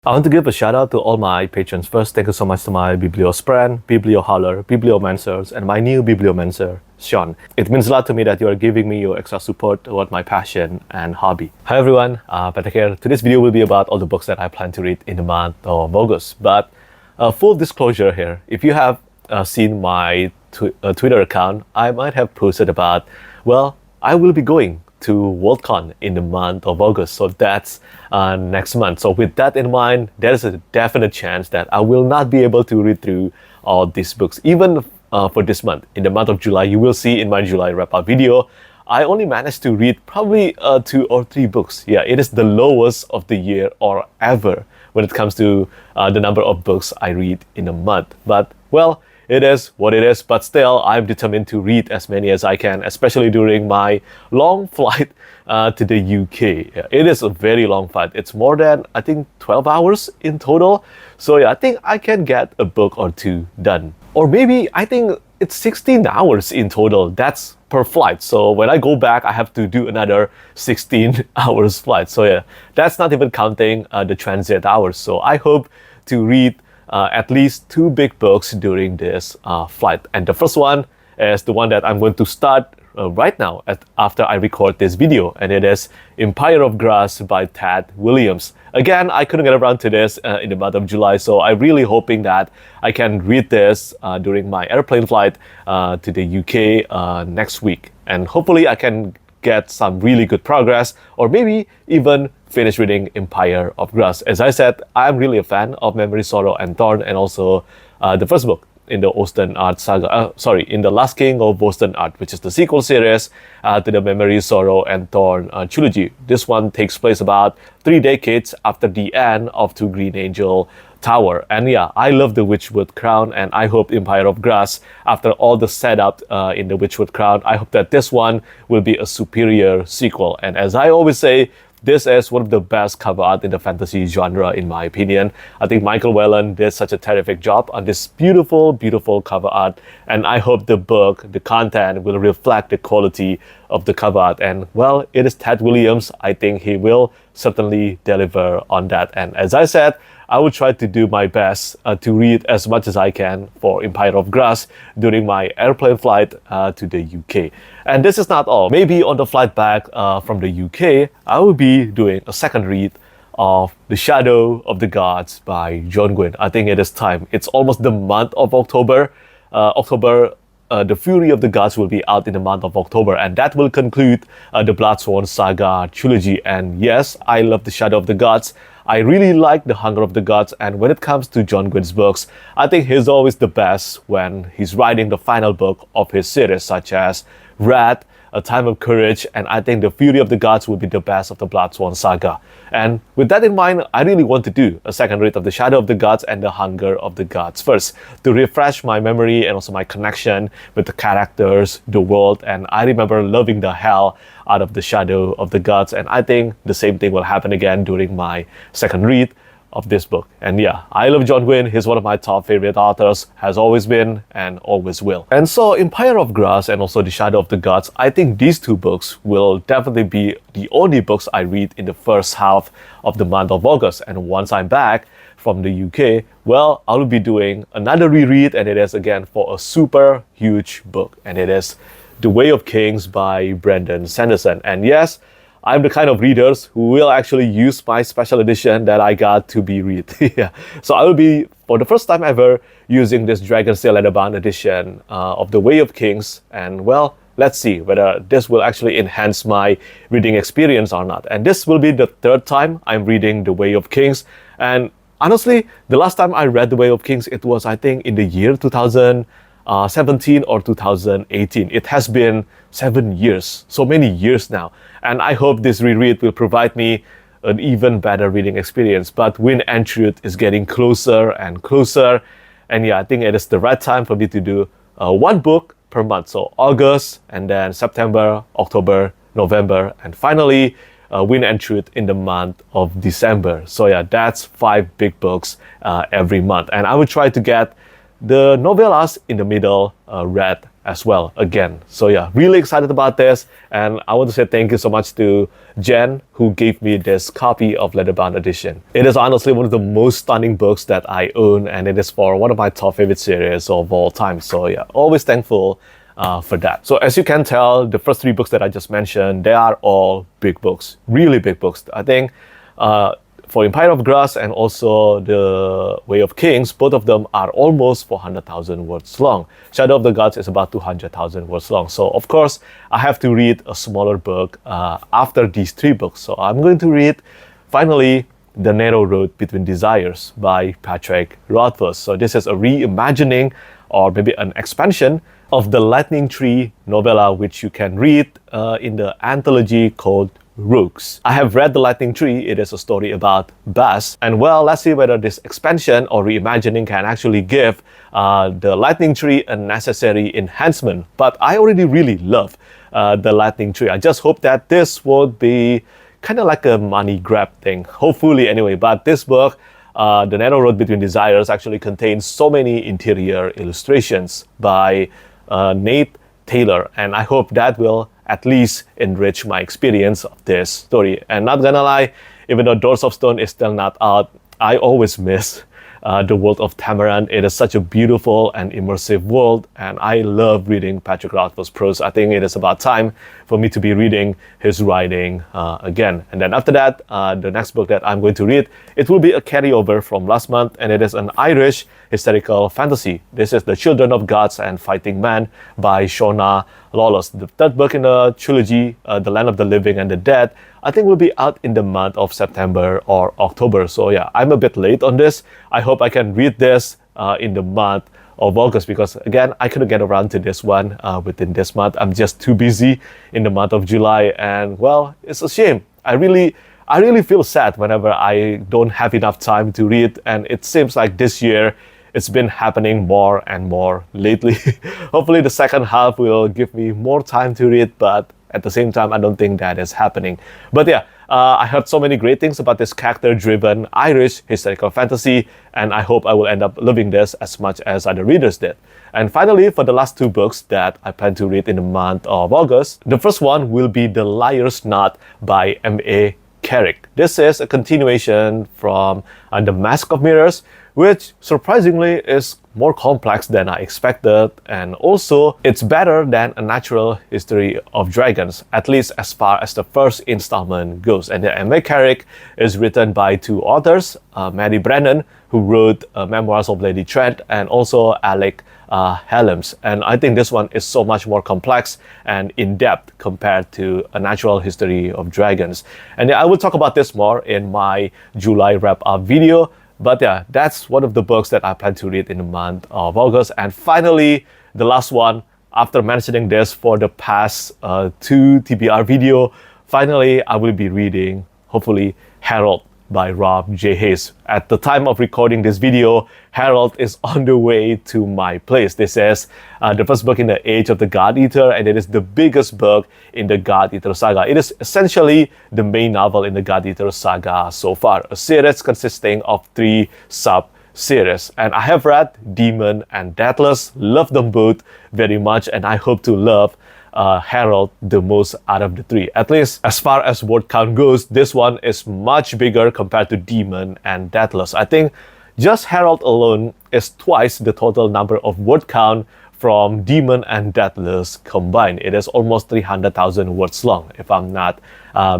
I want to give a shout out to all my patrons. First, thank you so much to my Bibliosprand, Bibliohauler, Bibliomancers, and my new Bibliomancer, Sean. It means a lot to me that you are giving me your extra support toward my passion and hobby. Hi everyone, Petrik here. Today's video will be about all the books that I plan to read in the month of August. But full disclosure here, if you have seen my Twitter account, I might have posted about, well, I will be going to Worldcon in the month of August. So that's next month. So with that in mind, there's a definite chance that I will not be able to read through all these books, even for this month. In the month of July, you will see in my July wrap-up video, I only managed to read probably 2 or 3 books. Yeah, it is the lowest of the year or ever when it comes to the number of books I read in a month. But well, it is what it is, but still, I'm determined to read as many as I can, especially during my long flight to the UK. Yeah, it is a very long flight. It's more than, I think, 12 hours in total. So yeah, I think I can get a book or 2 done. Or maybe, I think it's 16 hours in total. That's per flight. So when I go back, I have to do another 16 hours flight. So yeah, that's not even counting the transit hours. So I hope to read at least 2 big books during this flight. And the first one is the one that I'm going to start right now after I record this video, and it is Empire of Grass by Ted Williams. Again, I couldn't get around to this in the month of July, so I'm really hoping that I can read this during my airplane flight to the UK next week. And hopefully I can get some really good progress, or maybe even finish reading Empire of Grass. As I said, I'm really a fan of Memory, Sorrow, and Thorn, and also the first book in the Osten Art saga, in the Last King of Osten Art, which is the sequel series to the Memory, Sorrow, and Thorn trilogy. This one takes place about 3 decades after the end of Two Green Angel Tower. And yeah, I love the Witchwood Crown, and I hope Empire of Grass, after all the setup in the Witchwood Crown, I hope that this one will be a superior sequel. And as I always say, this is one of the best cover art in the fantasy genre, in my opinion. I think Michael Whelan did such a terrific job on this beautiful, beautiful cover art. And I hope the book, the content, will reflect the quality of the cover art. And well, it is Ted Williams. I think he will certainly deliver on that. And as I said, I will try to do my best to read as much as I can for Empire of Grass during my airplane flight to the UK. And this is not all. Maybe on the flight back from the UK, I will be doing a second read of The Shadow of the Gods by John Gwynne. I think it is time. It's almost the month of October. The Fury of the Gods will be out in the month of October, and that will conclude the Bloodsworn Saga trilogy. And yes, I love The Shadow of the Gods. I really like The Hunger of the Gods, and when it comes to John Gwynne's books, I think he's always the best when he's writing the final book of his series, such as Red, A Time of Courage, and I think The Fury of the Gods will be the best of the Bloodsworn Saga. And with that in mind, I really want to do a second read of The Shadow of the Gods and The Hunger of the Gods first, to refresh my memory and also my connection with the characters, the world. And I remember loving the hell out of The Shadow of the Gods, and I think the same thing will happen again during my second read of this book. And yeah, I love John Gwynne. He's one of my top favorite authors, has always been and always will. And so Empire of Grass and also The Shadow of the Gods, I think these 2 books will definitely be the only books I read in the first half of the month of August. And once I'm back from the UK, well, I will be doing another reread, and it is again for a super huge book, and it is The Way of Kings by Brandon Sanderson. And yes, I'm the kind of readers who will actually use my special edition that I got to be read. Yeah. So I will be, for the first time ever, using this Dragonsteel Leatherbound edition of The Way of Kings. And well, let's see whether this will actually enhance my reading experience or not. And this will be the 3rd time I'm reading The Way of Kings. And honestly, the last time I read The Way of Kings, it was, I think, in the year 2017 or 2018. It has been 7 years, so many years now. And I hope this reread will provide me an even better reading experience. But Wind and Truth is getting closer and closer. And yeah, I think it is the right time for me to do 1 book per month. So August, and then September, October, November, and finally Wind and Truth in the month of December. So yeah, that's 5 big books every month. And I will try to get the novellas in the middle read as well again. So yeah, really excited about this, and I want to say thank you so much to Jen who gave me this copy of Leatherbound edition. It is honestly one of the most stunning books that I own, and it is for one of my top favorite series of all time. So yeah, always thankful for that. So as you can tell, the first three books that I just mentioned, they are all big books, really big books. I think for Empire of Grass and also The Way of Kings, both of them are almost 400,000 words long. Shadow of the Gods is about 200,000 words long. So of course, I have to read a smaller book after these three books. So I'm going to read, finally, The Narrow Road Between Desires by Petrik. So this is a reimagining or maybe an expansion of the Lightning Tree novella, which you can read in the anthology called Rogues. I have read The Lightning Tree. It is a story about Bass. And well, let's see whether this expansion or reimagining can actually give The Lightning Tree a necessary enhancement. But I already really love The Lightning Tree. I just hope that this would be kind of like a money grab thing, hopefully anyway. But this book, The Narrow Road Between Desires, actually contains so many interior illustrations by Nate Taylor, and I hope that will at least enrich my experience of this story. And not gonna lie, even though Doors of Stone is still not out, I always miss the world of Tamaran. It is such a beautiful and immersive world, and I love reading Petrik Rothfuss's prose. I think it is about time for me to be reading his writing again. And then after that, the next book that I'm going to read, it will be a carryover from last month, and it is an Irish historical fantasy. This is The Children of Gods and Fighting Men by Shona Lawless. The third book in the trilogy, The Land of the Living and the Dead, I think will be out in the month of September or October. So yeah, I'm a bit late on this. I hope I can read this in the month of August, because again, I couldn't get around to this one within this month. I'm just too busy in the month of July, and well, it's a shame. I really feel sad whenever I don't have enough time to read, and it seems like this year it's been happening more and more lately. Hopefully the second half will give me more time to read, but at the same time, I don't think that is happening. But yeah, I heard so many great things about this character-driven Irish historical fantasy, and I hope I will end up loving this as much as other readers did. And finally, for the last two books that I plan to read in the month of August, the first one will be The Liar's Knot by M.A. Carrick. This is a continuation from The Mask of Mirrors, which surprisingly is more complex than I expected, and also it's better than A Natural History of Dragons, at least as far as the first installment goes. And the M.A. Carrick is written by two authors, Mary Brennan, who wrote Memoirs of Lady Trent, and also Alec Helms. And I think this one is so much more complex and in-depth compared to A Natural History of Dragons. And yeah, I will talk about this more in my July wrap-up video. But yeah, that's one of the books that I plan to read in the month of August. And finally, the last one, after mentioning this for the past two TBR video, finally I will be reading, hopefully, Harold by Rob J. Hayes. At the time of recording this video, Harold is on the way to my place. This is the first book in the Age of the God Eater, and it is the biggest book in the God Eater saga. It is essentially the main novel in the God Eater saga so far, a series consisting of 3 sub-series. And I have read Demon and Deathless, love them both very much, and I hope to love Harold the most out of the 3. At least as far as word count goes, this one is much bigger compared to Demon and Deathless. I think just Harold alone is twice the total number of word count from Demon and Deathless combined. It is almost 300,000 words long, if I'm not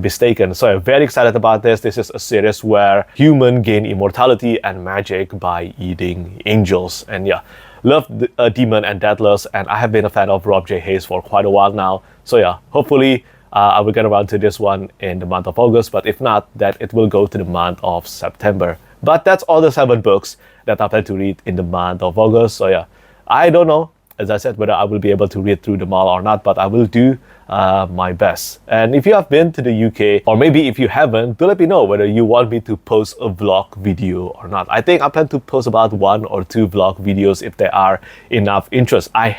mistaken. So I'm very excited about this. This is a series where humans gain immortality and magic by eating angels. And yeah, love Demon and Deathless, and I have been a fan of Rob J. Hayes for quite a while now. So yeah, hopefully I will get around to this one in the month of August, but if not, that it will go to the month of September. But that's all the 7 books that I plan to read in the month of August. So yeah, I don't know, as I said, whether I will be able to read through them all or not, but I will do my best. And if you have been to the UK, or maybe if you haven't, do let me know whether you want me to post a vlog video or not. I think I plan to post about 1 or 2 vlog videos if there are enough interest. I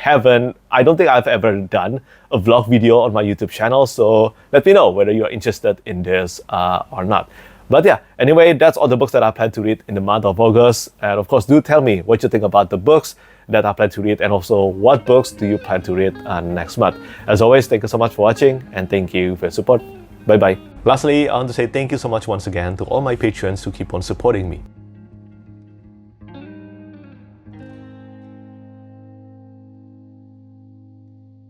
don't think I've ever done a vlog video on my YouTube channel, so let me know whether you're interested in this or not. But yeah, anyway, that's all the books that I plan to read in the month of August. And of course, do tell me what you think about the books that I plan to read, and also what books do you plan to read next month. As always, thank you so much for watching, and thank you for your support. Bye bye. Lastly, I want to say thank you so much once again to all my patrons who keep on supporting me.